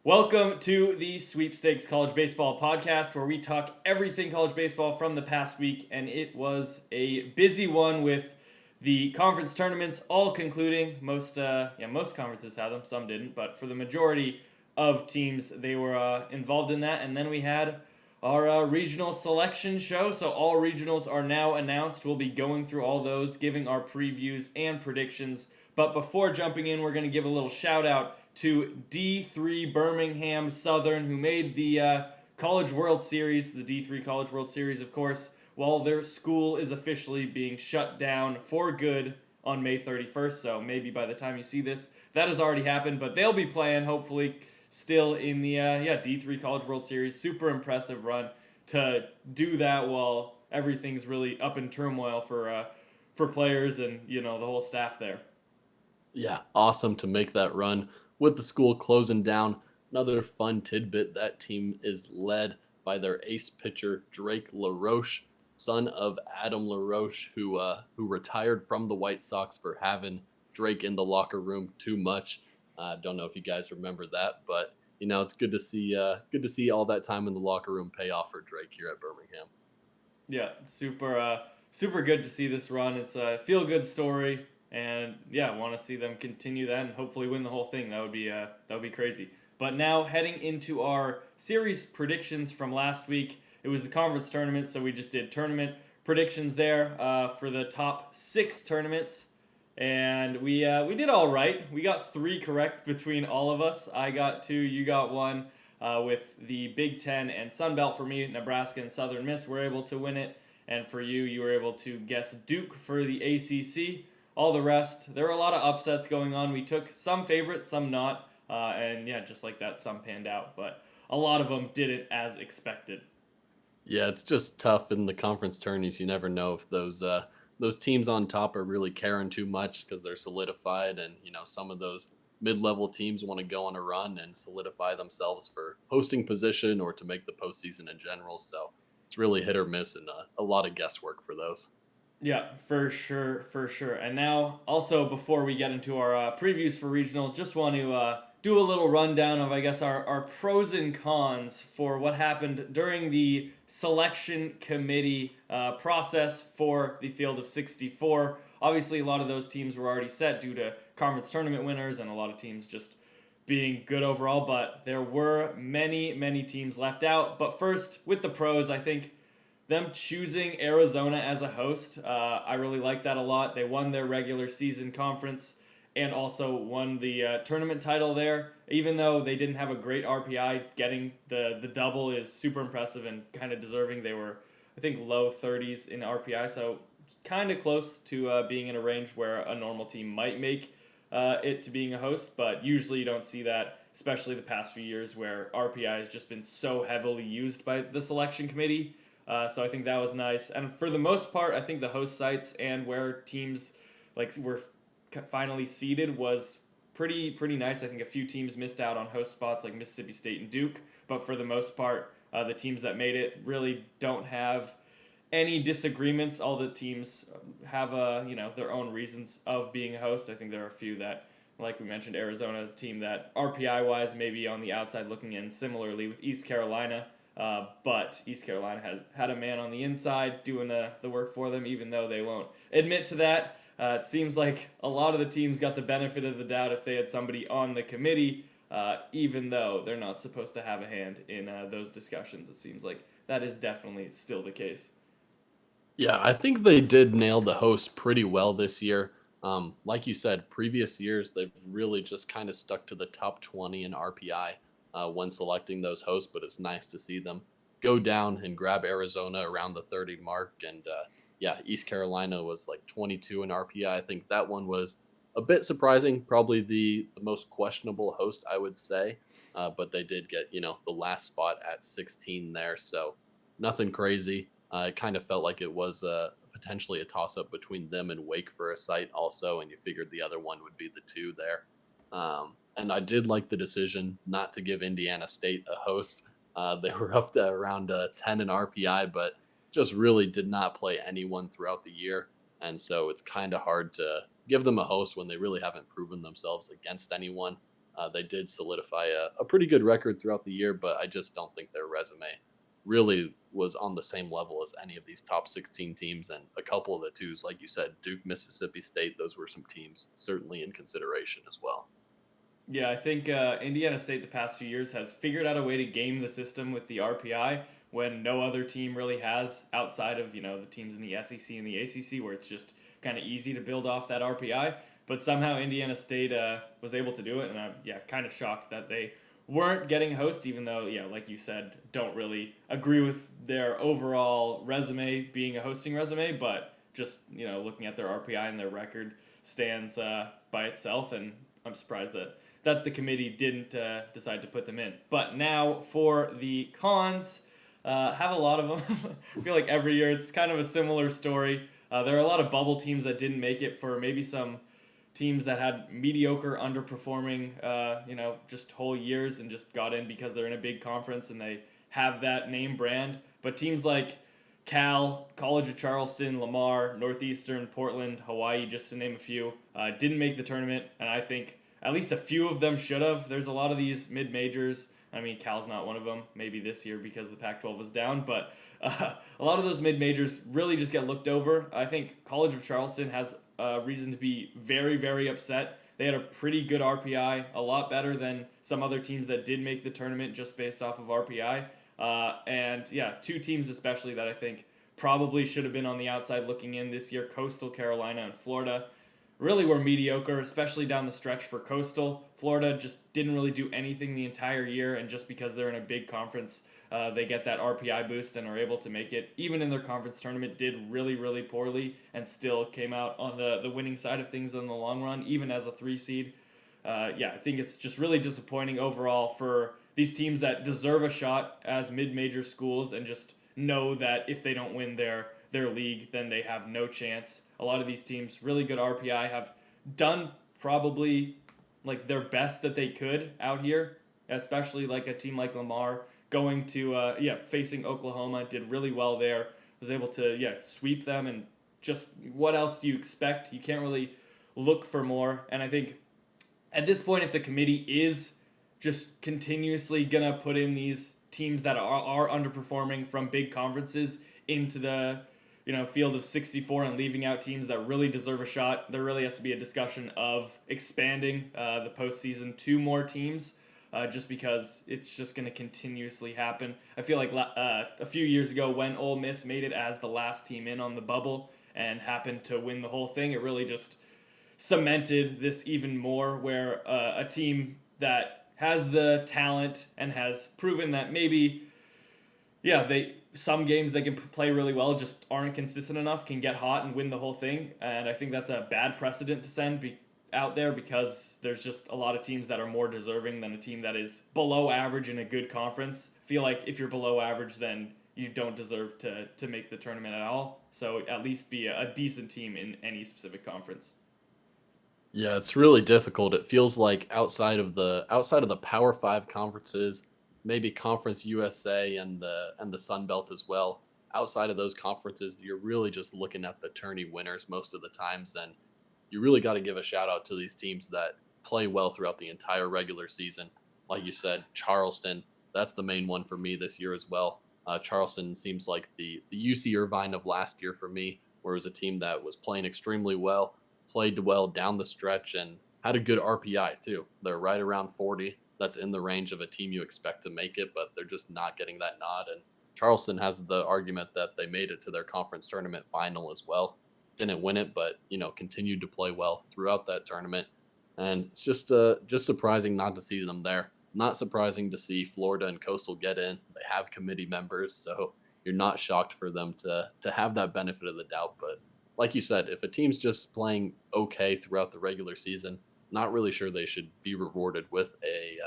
Welcome to the Sweepstakes College Baseball Podcast, where we talk everything college baseball from the past week, and it was a busy one with the conference tournaments all concluding. Most conferences had them, some didn't, but for the majority of teams, they were involved in that. And then we had our regional selection show, so all regionals are now announced. We'll be going through all those, giving our previews and predictions. But before jumping in, we're going to give a little shout out to D3 Birmingham Southern, who made the College World Series, the D3 College World Series, of course, while their school is officially being shut down for good on May 31st. So maybe by the time you see this, that has already happened, but they'll be playing, hopefully, still in the D3 College World Series. Super impressive run to do that while everything's really up in turmoil for players and the whole staff there. Yeah, awesome to make that run with the school closing down. Another fun tidbit, that team is led by their ace pitcher, Drake LaRoche, son of Adam LaRoche, who retired from the White Sox for having Drake in the locker room too much. Don't know if you guys remember that, but it's good to see all that time in the locker room pay off for Drake here at Birmingham. Yeah, super good to see this run. It's a feel good story, and yeah, want to see them continue that and hopefully win the whole thing. That would be crazy. But now heading into our series predictions from last week, it was the conference tournament, so we just did tournament predictions there for the top 6 tournaments, and we did all right. We got 3 correct between all of us. I got 2, you got 1 with the Big Ten and Sun Belt for me. Nebraska and Southern Miss were able to win it. And for you, you were able to guess Duke for the ACC. All the rest, there were a lot of upsets going on. We took some favorites, some not. And yeah, just like that, some panned out. But a lot of them didn't as expected. Yeah, it's just tough in the conference tourneys. You never know if those teams on top are really caring too much because they're solidified, and some of those mid-level teams want to go on a run and solidify themselves for hosting position or to make the postseason in general. So it's really hit or miss and a lot of guesswork for those. Yeah, for sure, for sure. And now, also, before we get into our previews for regional, just want to do a little rundown of, I guess, our pros and cons for what happened during the selection committee process for the field of 64. Obviously, a lot of those teams were already set due to conference tournament winners and a lot of teams just being good overall, but there were many teams left out. But first, with the pros, I think them choosing Arizona as a host, I really like that a lot. They won their regular season conference and also won the tournament title there. Even though they didn't have a great RPI, getting the double is super impressive and kind of deserving. They were, I think, low 30s in RPI, so kind of close to being in a range where a normal team might make it to being a host, but usually you don't see that, especially the past few years where RPI has just been so heavily used by the selection committee. So I think that was nice. And for the most part, I think the host sites and where teams were finally seeded was pretty nice. I think a few teams missed out on host spots like Mississippi State and Duke, but for the most part, the teams that made it really don't have any disagreements. All the teams have their own reasons of being a host. I think there are a few that, like we mentioned, Arizona, a team that RPI wise maybe on the outside looking in, similarly with East Carolina. But East Carolina had a man on the inside doing the work for them, even though they won't admit to that. It seems like a lot of the teams got the benefit of the doubt if they had somebody on the committee, even though they're not supposed to have a hand in those discussions. It seems like that is definitely still the case. Yeah, I think they did nail the host pretty well this year. Like you said, previous years they've really just kind of stuck to the top 20 in RPI when selecting those hosts, but it's nice to see them go down and grab Arizona around the 30 mark. And yeah, East Carolina was like 22 in RPI. I think that one was a bit surprising, probably the most questionable host, I would say. But they did get, the last spot at 16 there. So nothing crazy. It kind of felt like it was potentially a toss up between them and Wake for a site, also, and you figured the other one would be the 2 there. And I did like the decision not to give Indiana State a host. They were up to around 10 in RPI, but just really did not play anyone throughout the year. And so it's kind of hard to give them a host when they really haven't proven themselves against anyone. They did solidify a pretty good record throughout the year, but I just don't think their resume really was on the same level as any of these top 16 teams. And a couple of the twos, like you said, Duke, Mississippi State, those were some teams certainly in consideration as well. Yeah, I think Indiana State the past few years has figured out a way to game the system with the RPI when no other team really has outside of the teams in the SEC and the ACC where it's just kind of easy to build off that RPI. But somehow Indiana State was able to do it, and I'm kind of shocked that they weren't getting host, even though like you said, don't really agree with their overall resume being a hosting resume, but just looking at their RPI and their record stands by itself, and I'm surprised that the committee didn't decide to put them in. But now for the cons, have a lot of them. I feel like every year it's kind of a similar story. There are a lot of bubble teams that didn't make it for maybe some teams that had mediocre, underperforming, just whole years and just got in because they're in a big conference and they have that name brand. But teams like Cal, College of Charleston, Lamar, Northeastern, Portland, Hawaii, just to name a few, didn't make the tournament, and I think at least a few of them should have. There's a lot of these mid majors. I mean, Cal's not one of them. Maybe this year because the Pac-12 was down, but a lot of those mid majors really just get looked over. I think College of Charleston has a reason to be very, very upset. They had a pretty good RPI, a lot better than some other teams that did make the tournament just based off of RPI. And yeah, two teams especially that I think probably should have been on the outside looking in this year: Coastal Carolina and Florida really were mediocre, especially down the stretch for Coastal. Florida just didn't really do anything the entire year, and just because they're in a big conference, they get that RPI boost and are able to make it. Even in their conference tournament, did really, really poorly and still came out on the winning side of things in the long run, even as a 3 seed. I think it's just really disappointing overall for these teams that deserve a shot as mid-major schools and just know that if they don't win their league, then they have no chance. A lot of these teams, really good RPI, have done probably like their best that they could out here, especially like a team like Lamar going to facing Oklahoma, did really well there, was able to sweep them, and just what else do you expect? You can't really look for more, and I think at this point, if the committee is just continuously gonna put in these teams that are underperforming from big conferences into the field of 64 and leaving out teams that really deserve a shot, there really has to be a discussion of expanding the postseason to more teams. Just because it's just going to continuously happen. I feel like a few years ago when Ole Miss made it as the last team in on the bubble and happened to win the whole thing, it really just cemented this even more, where a team that has the talent and has proven that maybe they some games they can play really well, just aren't consistent enough, can get hot and win the whole thing. And I think that's a bad precedent to send out there, because there's just a lot of teams that are more deserving than a team that is below average in a good conference. I feel like if you're below average, then you don't deserve to make the tournament at all. So at least be a decent team in any specific conference. Yeah, it's really difficult. It feels like outside of the Power 5 conferences, maybe Conference USA and the Sun Belt as well. Outside of those conferences, you're really just looking at the tourney winners most of the times, and you really got to give a shout out to these teams that play well throughout the entire regular season. Like you said, Charleston, that's the main one for me this year as well. Charleston seems like the UC Irvine of last year for me, where it was a team that was playing extremely well, played well down the stretch, and had a good RPI too. They're right around 40. That's in the range of a team you expect to make it, but they're just not getting that nod. And Charleston has the argument that they made it to their conference tournament final as well. Didn't win it, but continued to play well throughout that tournament. And it's just surprising not to see them there. Not surprising to see Florida and Coastal get in. They have committee members, so you're not shocked for them to have that benefit of the doubt. But like you said, if a team's just playing okay throughout the regular season, not really sure they should be rewarded with a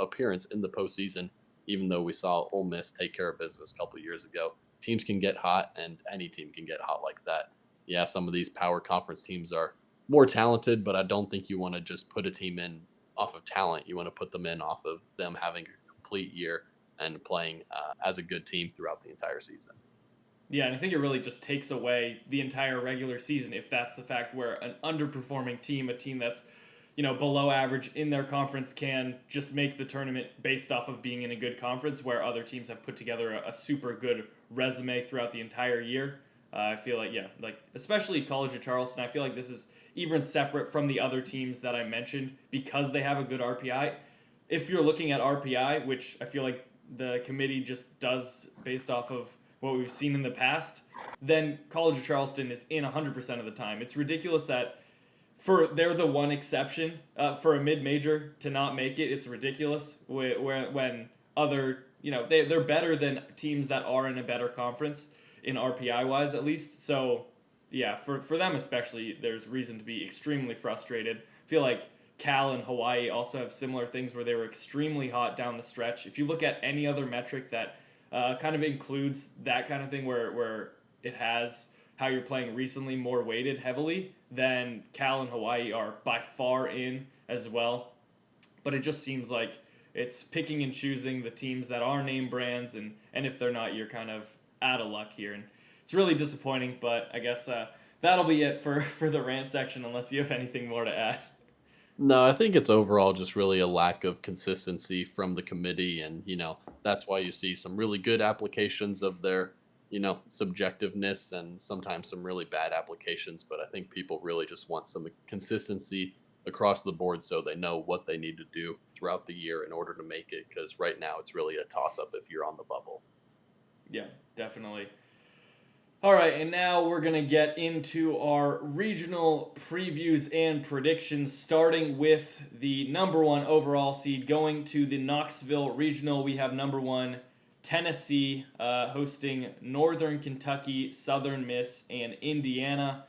appearance in the postseason. Even though we saw Ole Miss take care of business a couple years ago, teams can get hot, and any team can get hot like that. Yeah, some of these power conference teams are more talented, but I don't think you want to just put a team in off of talent. You want to put them in off of them having a complete year and playing as a good team throughout the entire season. Yeah, and I think it really just takes away the entire regular season if that's the fact, where an underperforming team, a team that's below average in their conference can just make the tournament based off of being in a good conference, where other teams have put together a super good resume throughout the entire year. I feel like, yeah, like especially College of Charleston, I feel like this is even separate from the other teams that I mentioned because they have a good RPI. If you're looking at RPI, which I feel like the committee just does based off of what we've seen in the past, then College of Charleston is in 100% of the time. It's ridiculous that they're the one exception for a mid major to not make it. It's ridiculous when other they're better than teams that are in a better conference in RPI wise at least. So yeah, for them especially, there's reason to be extremely frustrated. I feel like Cal and Hawaii also have similar things where they were extremely hot down the stretch. If you look at any other metric that kind of includes that kind of thing where it has how you're playing recently more weighted heavily, then Cal and Hawaii are by far in as well. But it just seems like it's picking and choosing the teams that are name brands, and if they're not, you're kind of out of luck here. And it's really disappointing, but I guess that'll be it for the rant section, unless you have anything more to add. No, I think it's overall just really a lack of consistency from the committee. And, that's why you see some really good applications of their, subjectiveness and sometimes some really bad applications. But I think people really just want some consistency across the board so they know what they need to do throughout the year in order to make it. Because right now it's really a toss up if you're on the bubble. Yeah, definitely. All right, and now we're going to get into our regional previews and predictions, starting with the number one overall seed going to the Knoxville Regional. We have number one Tennessee hosting Northern Kentucky, Southern Miss, and Indiana.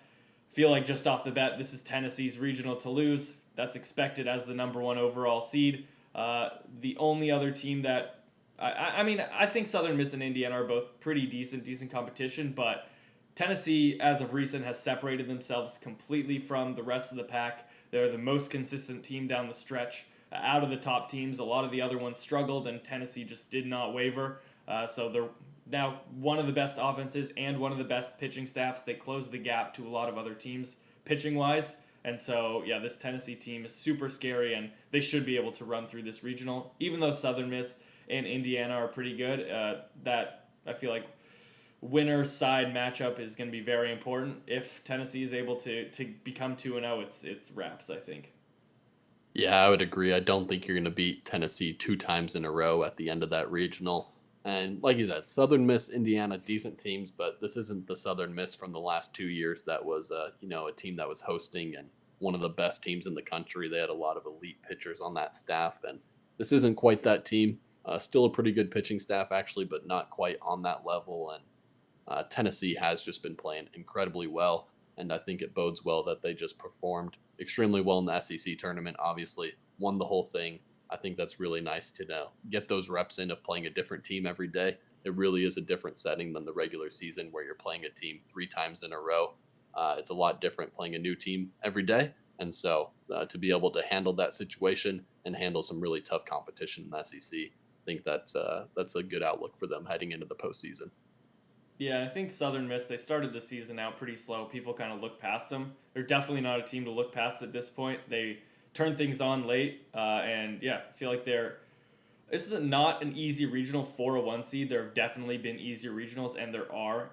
Feel like just off the bat, this is Tennessee's regional to lose. That's expected as the number one overall seed. The only other team that I mean, I think Southern Miss and Indiana are both pretty decent competition, but Tennessee, as of recent, has separated themselves completely from the rest of the pack. They're the most consistent team down the stretch. Out of the top teams, a lot of the other ones struggled, and Tennessee just did not waver. So they're now one of the best offenses and one of the best pitching staffs. They close the gap to a lot of other teams pitching-wise. And so, yeah, this Tennessee team is super scary, and they should be able to run through this regional. Even though Southern Miss and Indiana are pretty good, that I feel like winner side matchup is going to be very important. If Tennessee is able to become 2-0, it's wraps, I think. Yeah, I would agree. I don't think you're going to beat Tennessee two times in a row at the end of that regional. And like you said, Southern Miss, Indiana, decent teams, but this isn't the Southern Miss from the last 2 years. That was, a team that was hosting and one of the best teams in the country. They had a lot of elite pitchers on that staff, and this isn't quite that team. Still a pretty good pitching staff, actually, but not quite on that level. And Tennessee has just been playing incredibly well, and I think it bodes well that they just performed extremely well in the SEC tournament. Obviously, won the whole thing. I think that's really nice to know. Get those reps in of playing a different team every day. It really is a different setting than the regular season where you're playing a team three times in a row. It's a lot different playing a new team every day. And so to be able to handle that situation and handle some really tough competition in the SEC, I think that's a good outlook for them heading into the postseason. Yeah, I think Southern Miss, they started the season out pretty slow. People kind of look past them. They're definitely not a team to look past at this point. They turned things on late, and yeah, I feel like this is not an easy regional for a one seed. There have definitely been easier regionals, and there are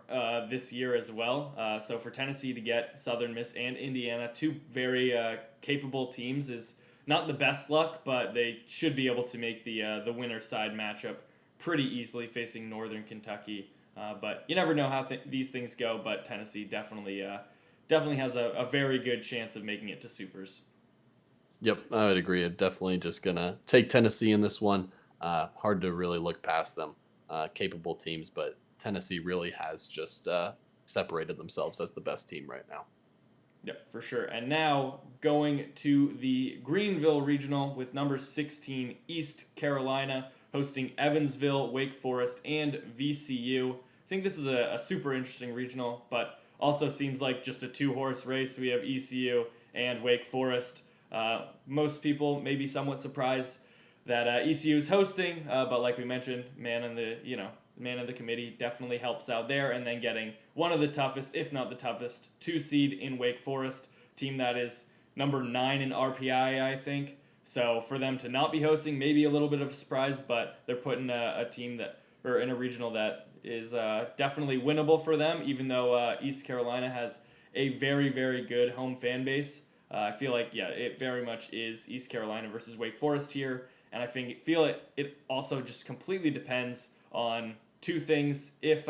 this year as well. So for Tennessee to get Southern Miss and Indiana, two very capable teams, is not the best luck, but they should be able to make the winner side matchup pretty easily facing Northern Kentucky. But you never know how these things go. But Tennessee definitely has a very good chance of making it to supers. Yep, I would agree. I'm definitely just gonna take Tennessee in this one. Hard to really look past them. Capable teams, but Tennessee really has just separated themselves as the best team right now. Yep, for sure. And now going to the Greenville Regional with number 16 East Carolina hosting Evansville, Wake Forest, and VCU. I think this is a super interesting regional, but also seems like just a two-horse race. We have ECU and Wake Forest. Most people may be somewhat surprised that ECU is hosting, but like we mentioned, man in the committee definitely helps out there, and then getting one of the toughest, if not the toughest, two seed in Wake Forest, team that is number 9 in RPI, I think. So for them to not be hosting, maybe a little bit of a surprise, but they're putting a team that, or in a regional that is definitely winnable for them, even though East Carolina has a very, very good home fan base. I feel like, yeah, it very much is East Carolina versus Wake Forest here. And I feel it also just completely depends on two things. If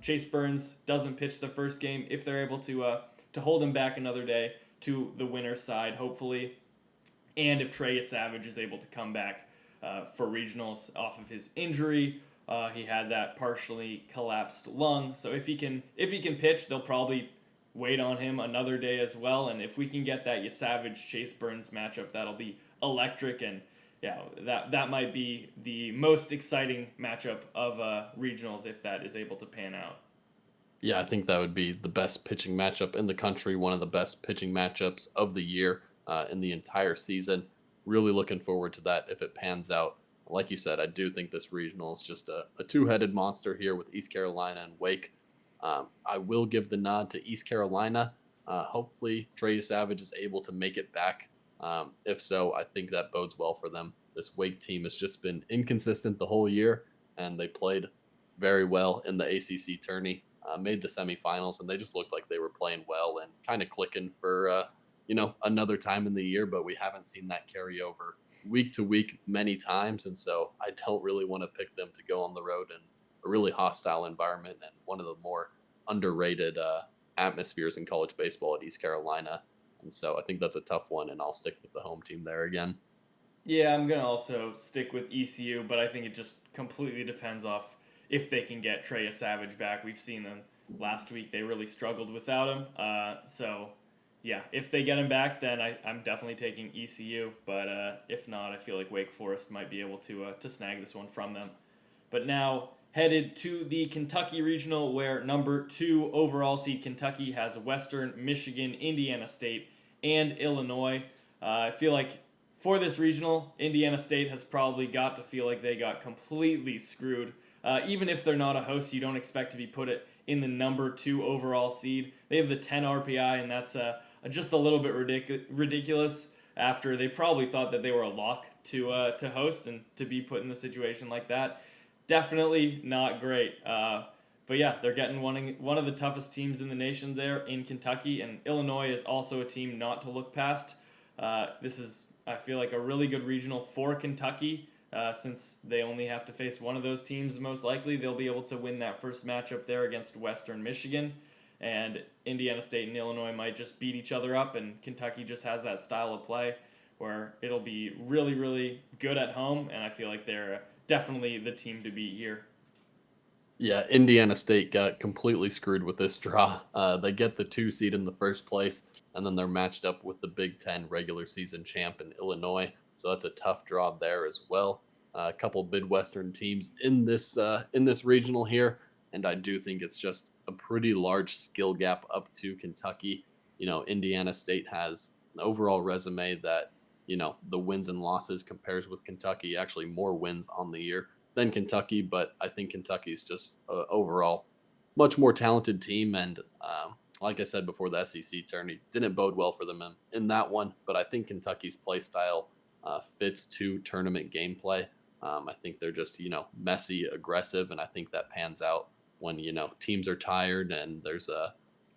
Chase Burns doesn't pitch the first game, if they're able to hold him back another day to the winner's side, hopefully, and if Trey Savage is able to come back for regionals off of his injury. He had that partially collapsed lung, so if he can pitch, they'll probably wait on him another day as well. And if we can get that Savage Chase Burns matchup, that'll be electric. And yeah, that might be the most exciting matchup of regionals if that is able to pan out. Yeah, I think that would be the best pitching matchup in the country, one of the best pitching matchups of the year in the entire season. Really looking forward to that if it pans out. Like you said, I do think this regional is just a two headed monster here with East Carolina and Wake. I will give the nod to East Carolina. Hopefully, Trey Savage is able to make it back. If so, I think that bodes well for them. This Wake team has just been inconsistent the whole year, and they played very well in the ACC tourney. Made the semifinals, and they just looked like they were playing well and kind of clicking for another time in the year. But we haven't seen that carry over week to week many times, and so I don't really want to pick them to go on the road in a really hostile environment and one of the more underrated atmospheres in college baseball at East Carolina. And so I think that's a tough one, and I'll stick with the home team there again. Yeah, I'm gonna also stick with ECU, but I think it just completely depends off if they can get Trey Savage back. We've seen them last week; they really struggled without him. So yeah, if they get him back, then I'm definitely taking ECU. But if not, I feel like Wake Forest might be able to snag this one from them. But now headed to the Kentucky Regional, where number 2 overall seed Kentucky has Western Michigan, Indiana State, and Illinois. I feel like for this regional, Indiana State has probably got to feel like they got completely screwed. Even if they're not a host, you don't expect to be put it in the number 2 overall seed. They have the 10 RPI, and that's just a little bit ridiculous. After they probably thought that they were a lock to host and to be put in a situation like that, definitely not great. But yeah, they're getting one of the toughest teams in the nation there in Kentucky, and Illinois is also a team not to look past. This is, I feel like, a really good regional for Kentucky. Since they only have to face one of those teams, most likely they'll be able to win that first matchup there against Western Michigan. And Indiana State and Illinois might just beat each other up, and Kentucky just has that style of play where it'll be really, really good at home, and I feel like they're definitely the team to beat here. Yeah, Indiana State got completely screwed with this draw. They get the 2 seed in the first place, and then they're matched up with the Big Ten regular season champ in Illinois. So that's a tough draw there as well. A couple Midwestern teams in this regional here, and I do think it's just a pretty large skill gap up to Kentucky. Indiana State has an overall resume that the wins and losses compares with Kentucky. Actually, more wins on the year than Kentucky, but I think Kentucky's just overall much more talented team. And like I said before, the SEC tourney didn't bode well for them in that one. But I think Kentucky's play style fits to tournament gameplay. I think they're just messy, aggressive, and I think that pans out when teams are tired and there's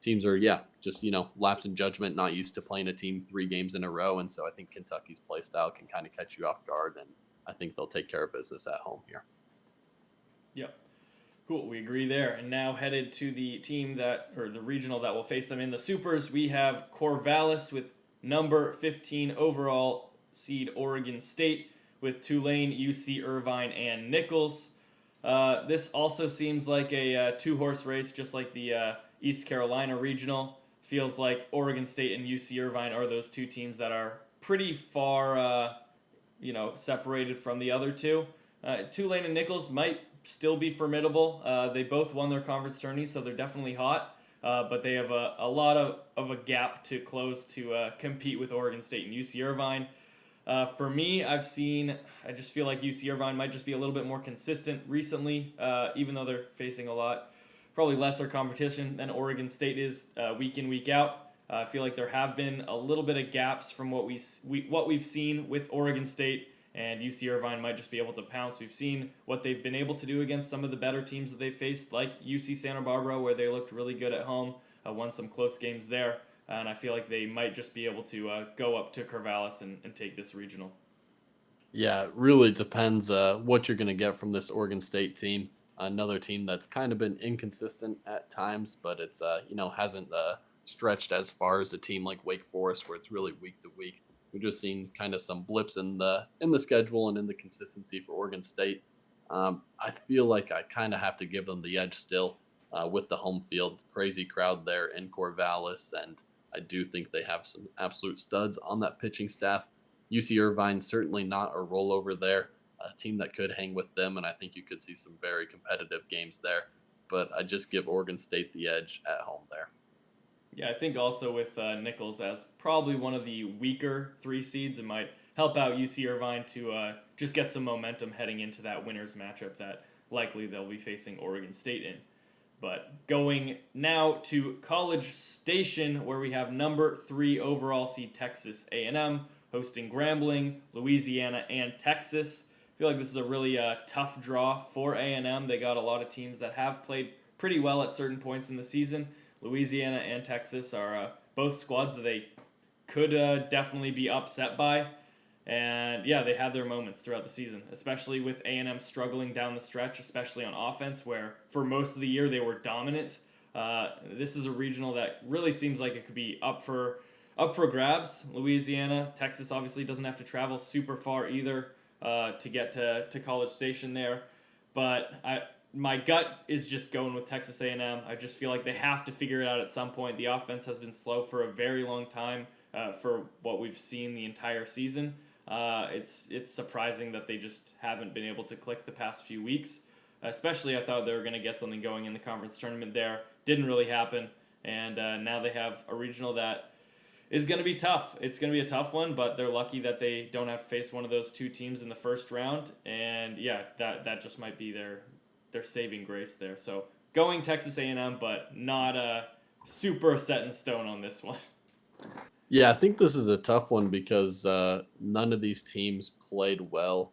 teams are just lapse in judgment, not used to playing a team 3 games in a row, and so I think Kentucky's play style can kind of catch you off guard, and I think they'll take care of business at home here. Yep. Cool, we agree there. And now headed to the team or the regional that will face them in the Supers, we have Corvallis with number 15 overall seed Oregon State with Tulane, UC Irvine, and Nichols. This also seems like a 2-horse race, just like the East Carolina regional. Feels like Oregon State and UC Irvine are those 2 teams that are pretty far, separated from the other 2. Tulane and Nichols might still be formidable. They both won their conference tourneys, so they're definitely hot. But they have a lot of a gap to close to compete with Oregon State and UC Irvine. For me, I just feel like UC Irvine might just be a little bit more consistent recently, even though they're facing probably lesser competition than Oregon State is week in, week out. I feel like there have been a little bit of gaps from what we've seen with Oregon State, and UC Irvine might just be able to pounce. We've seen what they've been able to do against some of the better teams that they've faced, like UC Santa Barbara, where they looked really good at home, won some close games there, and I feel like they might just be able to go up to Corvallis and take this regional. Yeah, it really depends what you're going to get from this Oregon State team. Another team that's kind of been inconsistent at times, but it's hasn't stretched as far as a team like Wake Forest, where it's really week to week. We've just seen kind of some blips in the schedule and in the consistency for Oregon State. I feel like I kind of have to give them the edge still with the home field, crazy crowd there in Corvallis, and I do think they have some absolute studs on that pitching staff. UC Irvine certainly not a rollover there, a team that could hang with them, and I think you could see some very competitive games there. But I just give Oregon State the edge at home there. Yeah, I think also with Nichols as probably one of the weaker three seeds, it might help out UC Irvine to just get some momentum heading into that winners matchup that likely they'll be facing Oregon State in. But going now to College Station, where we have number 3 overall seed Texas A&M hosting Grambling, Louisiana, and Texas. I feel like this is a really tough draw for A&M. They got a lot of teams that have played pretty well at certain points in the season. Louisiana and Texas are both squads that they could definitely be upset by. And yeah, they had their moments throughout the season, especially with A&M struggling down the stretch, especially on offense, where for most of the year they were dominant. This is a regional that really seems like it could be up for grabs. Louisiana, Texas obviously doesn't have to travel super far either to get to College Station there, but my gut is just going with Texas A&M. I just feel like they have to figure it out at some point. The offense has been slow for a very long time for what we've seen the entire season. It's surprising that they just haven't been able to click the past few weeks. Especially, I thought they were going to get something going in the conference tournament there. Didn't really happen, and now they have a regional that is going to be tough. It's going to be a tough one, but they're lucky that they don't have to face one of those two teams in the first round. And yeah, that just might be their saving grace there. So going Texas A&M, but not super set in stone on this one. Yeah, I think this is a tough one because none of these teams played well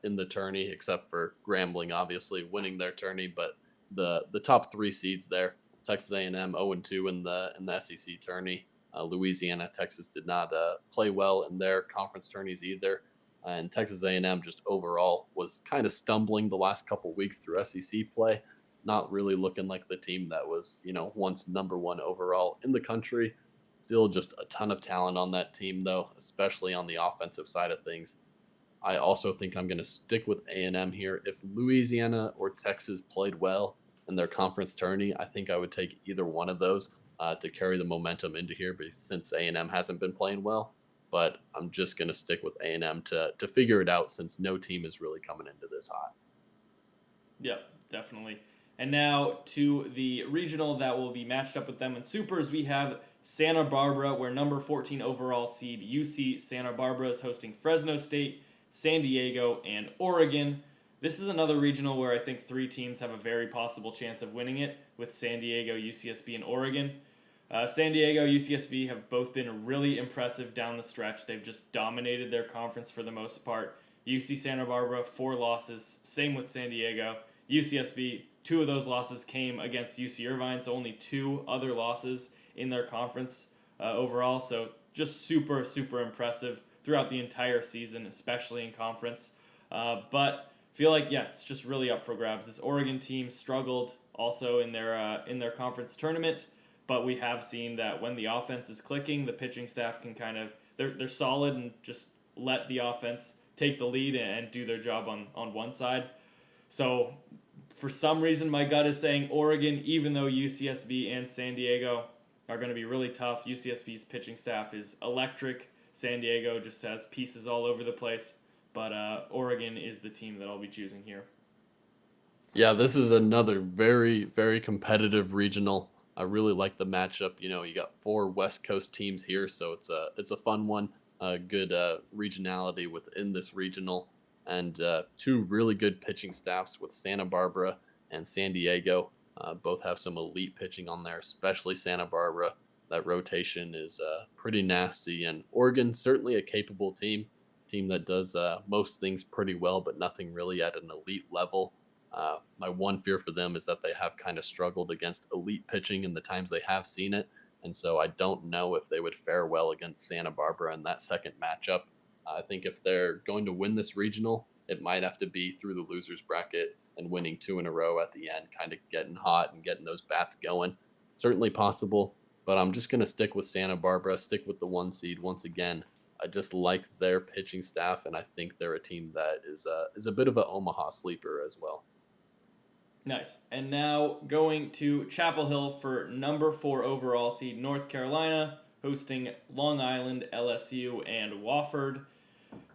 in the tourney, except for Grambling, obviously winning their tourney. But the top three seeds there, Texas A&M 0-2 in the SEC tourney. Louisiana, Texas did not play well in their conference tourneys either, and Texas A&M just overall was kind of stumbling the last couple weeks through SEC play, not really looking like the team that was once number one overall in the country. Still just a ton of talent on that team, though, especially on the offensive side of things. I also think I'm going to stick with A&M here. If Louisiana or Texas played well in their conference tourney, I think I would take either one of those to carry the momentum into here. But since A&M hasn't been playing well, but I'm just going to stick with A&M to figure it out since no team is really coming into this hot. Yep, definitely. And now to the regional that will be matched up with them in supers, we have Santa Barbara, where number 14 overall seed UC Santa Barbara is hosting Fresno State, San Diego, and Oregon. This is another regional where I think three teams have a very possible chance of winning it, with San Diego, UCSB, and Oregon. San Diego, UCSB have both been really impressive down the stretch. They've just dominated their conference for the most part. UC Santa Barbara, 4 losses. Same with San Diego. UCSB, 2 of those losses came against UC Irvine, so only 2 other losses in their conference overall. So just super, super impressive throughout the entire season, especially in conference. But feel like, yeah, it's just really up for grabs. This Oregon team struggled also in their conference tournament, but we have seen that when the offense is clicking, the pitching staff can kind of they're solid and just let the offense take the lead and do their job on one side. So for some reason, my gut is saying Oregon, even though UCSB and San Diego are going to be really tough. UCSB's pitching staff is electric. San Diego just has pieces all over the place. But Oregon is the team that I'll be choosing here. Yeah, this is another very, very competitive regional. I really like the matchup. You got 4 West Coast teams here, so it's a fun one. Good regionality within this regional, and 2 really good pitching staffs with Santa Barbara and San Diego. Both have some elite pitching on there, especially Santa Barbara. That rotation is pretty nasty, and Oregon certainly a capable team that does most things pretty well, but nothing really at an elite level. My one fear for them is that they have kind of struggled against elite pitching in the times they have seen it, and so I don't know if they would fare well against Santa Barbara in that second matchup. I think if they're going to win this regional, it might have to be through the losers bracket and winning two in a row at the end, kind of getting hot and getting those bats going. Certainly possible, but I'm just going to stick with Santa Barbara, stick with the one seed once again. I just like their pitching staff, and I think they're a team that is a bit of an Omaha sleeper as well. Nice. And now going to Chapel Hill for number 4 overall seed North Carolina, hosting Long Island, LSU, and Wofford.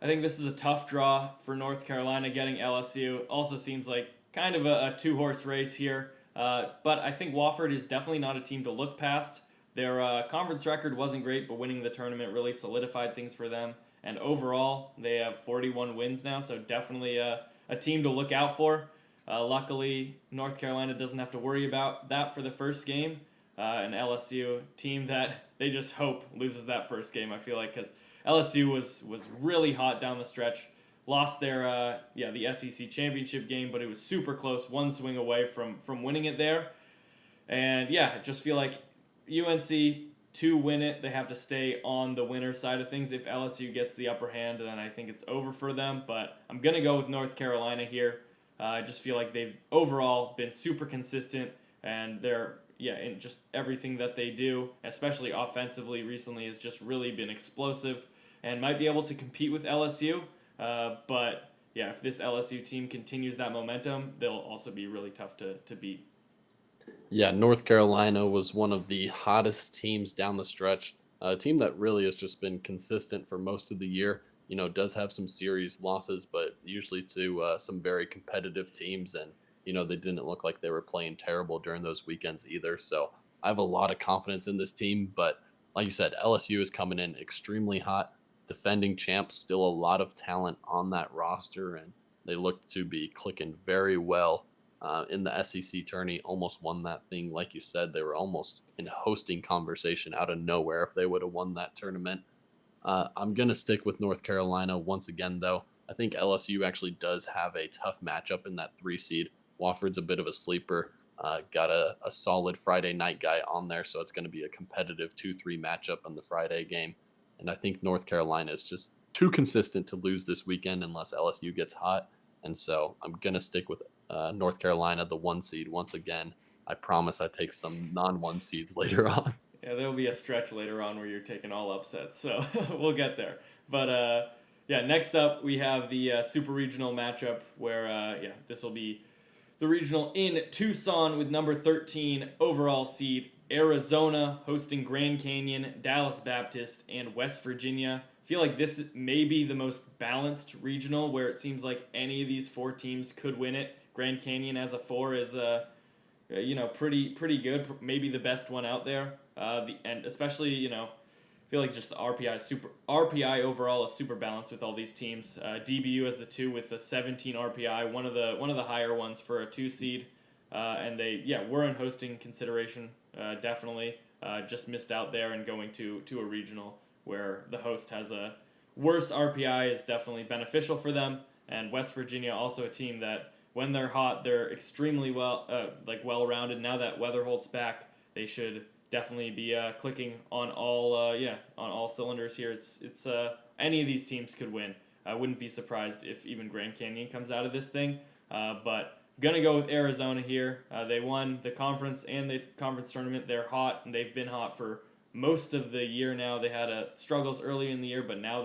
I think this is a tough draw for North Carolina getting LSU. Also seems like kind of a two-horse race here. But I think Wofford is definitely not a team to look past. Their conference record wasn't great, but winning the tournament really solidified things for them. And overall, they have 41 wins now, so definitely a team to look out for. Luckily, North Carolina doesn't have to worry about that for the first game. An LSU team that they just hope loses that first game, I feel like, because LSU was really hot down the stretch. Lost their the SEC championship game, but it was super close, one swing away from winning it there. And yeah, I just feel like UNC to win it, they have to stay on the winner side of things. If LSU gets the upper hand, then I think it's over for them. But I'm gonna go with North Carolina here. I just feel like they've overall been super consistent, and they're in just everything that they do, especially offensively recently, has just really been explosive and might be able to compete with LSU. But yeah, if this LSU team continues that momentum, they'll also be really tough to beat. Yeah, North Carolina was one of the hottest teams down the stretch. A team that really has just been consistent for most of the year. Does have some series losses, but usually to some very competitive teams. And, they didn't look like they were playing terrible during those weekends either. So I have a lot of confidence in this team. But like you said, LSU is coming in extremely hot. Defending champs, still a lot of talent on that roster. And they look to be clicking very well in the SEC tourney, almost won that thing. Like you said, they were almost in hosting conversation out of nowhere if they would have won that tournament. I'm going to stick with North Carolina once again, though. I think LSU actually does have a tough matchup in that 3 seed. Wofford's a bit of a sleeper. Got a solid Friday night guy on there, so it's going to be a competitive 2-3 matchup on the Friday game. And I think North Carolina is just too consistent to lose this weekend unless LSU gets hot. And so I'm going to stick with North Carolina, the 1 seed, once again. I promise I take some non-1 seeds later on. Yeah, there'll be a stretch later on where you're taking all upsets, so we'll get there. But yeah, next up we have the super regional matchup where this will be the regional in Tucson with number 13 overall seed Arizona hosting Grand Canyon, Dallas Baptist, and West Virginia. I feel like this may be the most balanced regional where it seems like any of these 4 teams could win it. Grand Canyon as a 4 is pretty good, maybe the best one out there. And especially I feel like just the RPI overall is super balanced with all these teams. DBU as the 2 with the 17 RPI, one of the higher ones for a 2 seed, and they were in hosting consideration definitely. Just missed out there and going to a regional where the host has a worse RPI is definitely beneficial for them. And West Virginia also a team that when they're hot, they're extremely well rounded. Now that weather holds back, they should definitely be clicking on all cylinders here. It's any of these teams could win. I wouldn't be surprised if even Grand Canyon comes out of this thing. But gonna go with Arizona here. They won the conference and the conference tournament. They're hot and they've been hot for most of the year now. They had struggles early in the year, but now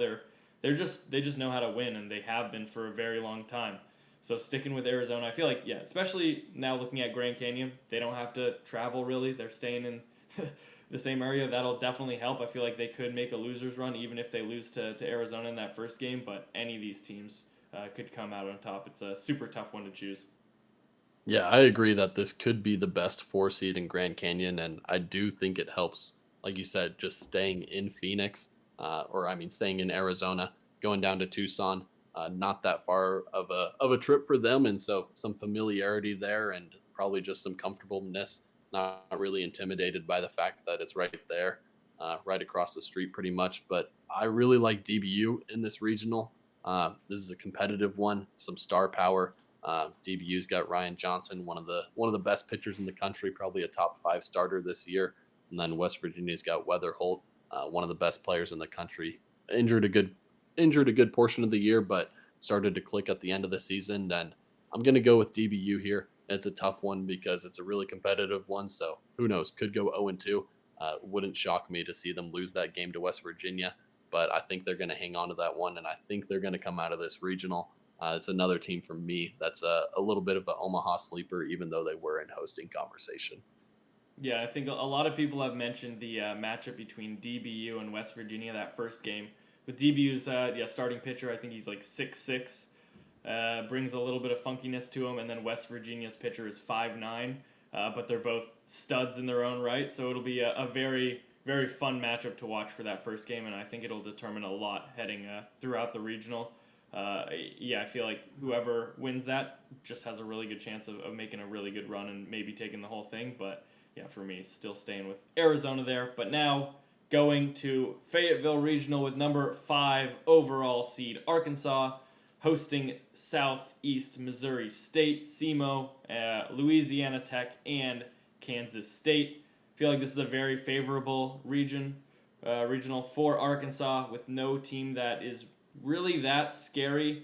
they just know how to win, and they have been for a very long time. So sticking with Arizona, I feel like especially now looking at Grand Canyon, they don't have to travel really. They're staying in the same area. That'll definitely help. I feel like they could make a losers run even if they lose to Arizona in that first game. But any of these teams could come out on top. It's a super tough one to choose. Yeah, I agree that this could be the best 4 seed in Grand Canyon, and I do think it helps, like you said, just staying in Phoenix, staying in Arizona, going down to Tucson, not that far of a trip for them, and so some familiarity there, and probably just some comfortableness, not really intimidated by the fact that it's right there, right across the street pretty much. But I really like DBU in this regional. This is a competitive one, some star power. DBU's got Ryan Johnson, one of the best pitchers in the country, probably a top 5 starter this year. And then West Virginia's got Weather Holt, one of the best players in the country. Injured a good injured a good portion of the year, but started to click at the end of the season. And I'm going to go with DBU here. It's a tough one because it's a really competitive one. So who knows? Could go 0-2. Wouldn't shock me to see them lose that game to West Virginia, but I think they're going to hang on to that one, and I think they're going to come out of this regional. It's another team for me that's a little bit of an Omaha sleeper, even though they were in hosting conversation. Yeah, I think a lot of people have mentioned the matchup between DBU and West Virginia, that first game. With DBU's starting pitcher, I think he's like 6'6", brings a little bit of funkiness to him, and then West Virginia's pitcher is 5'9", but they're both studs in their own right, so it'll be a very, very fun matchup to watch for that first game, and I think it'll determine a lot heading throughout the regional. I feel like whoever wins that just has a really good chance of making a really good run and maybe taking the whole thing, but yeah, for me, still staying with Arizona there. But now going to Fayetteville Regional with number 5 overall seed Arkansas, hosting Southeast Missouri State, SEMO, Louisiana Tech, and Kansas State. I feel like this is a very favorable regional for Arkansas, with no team that is really that scary.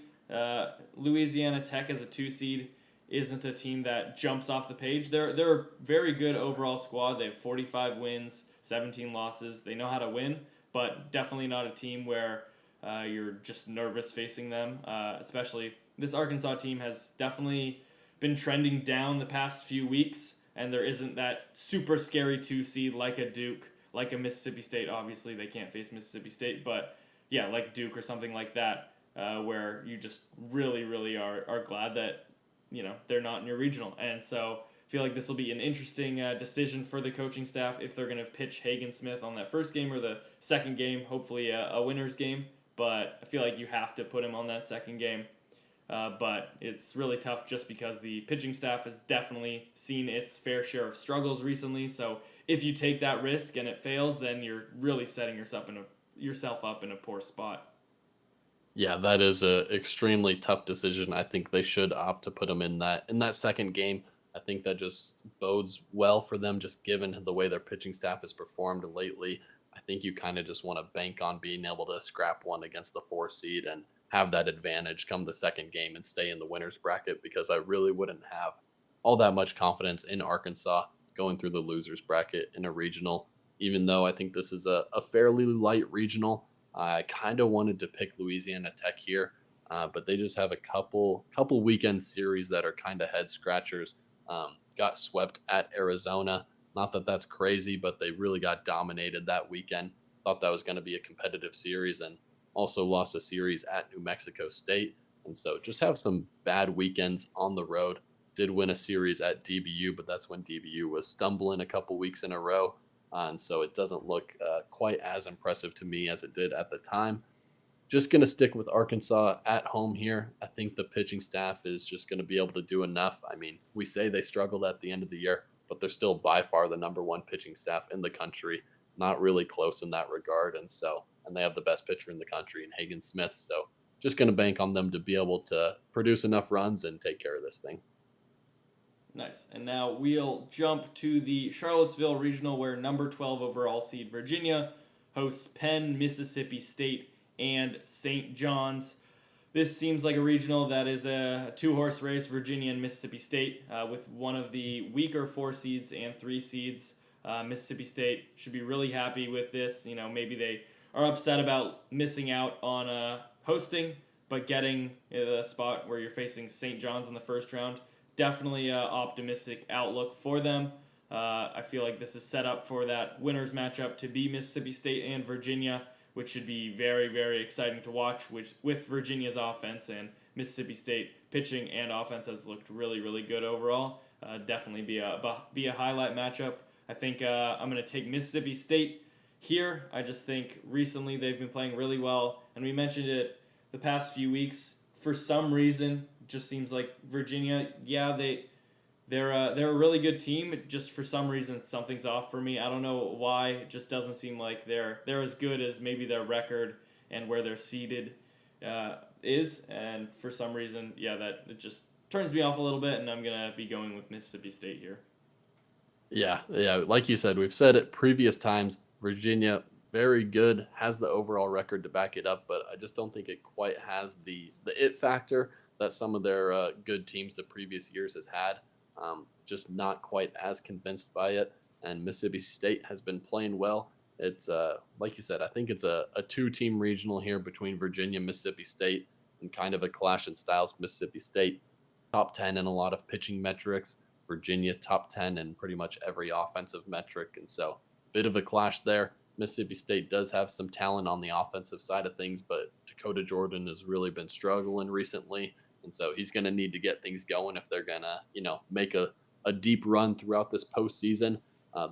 Louisiana Tech as a 2 seed isn't a team that jumps off the page. They're a very good overall squad. They have 45 wins, 17 losses. They know how to win, but definitely not a team where you're just nervous facing them. Especially this Arkansas team has definitely been trending down the past few weeks, and there isn't that super scary 2 seed like a Duke, like a Mississippi State. Obviously, they can't face Mississippi State, but yeah, like Duke or something like that, where you just really, really are glad that they're not in your regional. And so I feel like this will be an interesting decision for the coaching staff if they're going to pitch Hagen Smith on that first game or the second game, hopefully a winner's game. But I feel like you have to put him on that second game. But it's really tough just because the pitching staff has definitely seen its fair share of struggles recently. So if you take that risk and it fails, then you're really setting yourself up in a poor spot. Yeah, that is a extremely tough decision. I think they should opt to put him in that second game. I think that just bodes well for them, just given the way their pitching staff has performed lately. I think you kind of just want to bank on being able to scrap one against the 4 seed and have that advantage come the second game and stay in the winners bracket, because I really wouldn't have all that much confidence in Arkansas going through the losers bracket in a regional. Even though I think this is a fairly light regional, I kind of wanted to pick Louisiana Tech here, but they just have a couple weekend series that are kind of head scratchers. Got swept at Arizona. Not that that's crazy, but they really got dominated that weekend. Thought that was going to be a competitive series, and also lost a series at New Mexico State. And so just have some bad weekends on the road. Did win a series at DBU, but that's when DBU was stumbling a couple weeks in a row. And so it doesn't look quite as impressive to me as it did at the time. Just going to stick with Arkansas at home here. I think the pitching staff is just going to be able to do enough. I mean, we say they struggled at the end of the year, but they're still by far the number 1 pitching staff in the country. Not really close in that regard. And they have the best pitcher in the country in Hagen Smith. So just going to bank on them to be able to produce enough runs and take care of this thing. Nice. And now we'll jump to the Charlottesville Regional, where number 12 overall seed Virginia hosts Penn, Mississippi State, and St. John's. This seems like a regional that is a 2-horse race, Virginia and Mississippi State, with one of the weaker 4 seeds and 3 seeds. Mississippi State should be really happy with this. Maybe they are upset about missing out on hosting, but getting the spot where you're facing St. John's in the first round. Definitely an optimistic outlook for them. I feel like this is set up for that winners matchup to be Mississippi State and Virginia, which should be very, very exciting to watch, which with Virginia's offense and Mississippi State pitching and offense has looked really, really good overall. Definitely be a highlight matchup. I think I'm going to take Mississippi State here. I just think recently they've been playing really well, and we mentioned it the past few weeks. For some reason, it just seems like Virginia, they're a really good team. Just for some reason, something's off for me. I don't know why. It just doesn't seem like they're as good as maybe their record and where they're seated is. And for some reason, yeah, that it just turns me off a little bit. And I'm gonna be going with Mississippi State here. Yeah, yeah. Like you said, we've said it previous times. Virginia, very good, has the overall record to back it up, but I just don't think it quite has the it factor that some of their good teams the previous years has had. Just not quite as convinced by it. And Mississippi State has been playing well. It's like you said, I think it's a two-team regional here between Virginia, Mississippi State, and kind of a clash in styles. Mississippi State top 10 in a lot of pitching metrics. Virginia top 10 in pretty much every offensive metric. And so, bit of a clash there. Mississippi State does have some talent on the offensive side of things, but Dakota Jordan has really been struggling recently. And so he's going to need to get things going if they're going to, make a deep run throughout this postseason.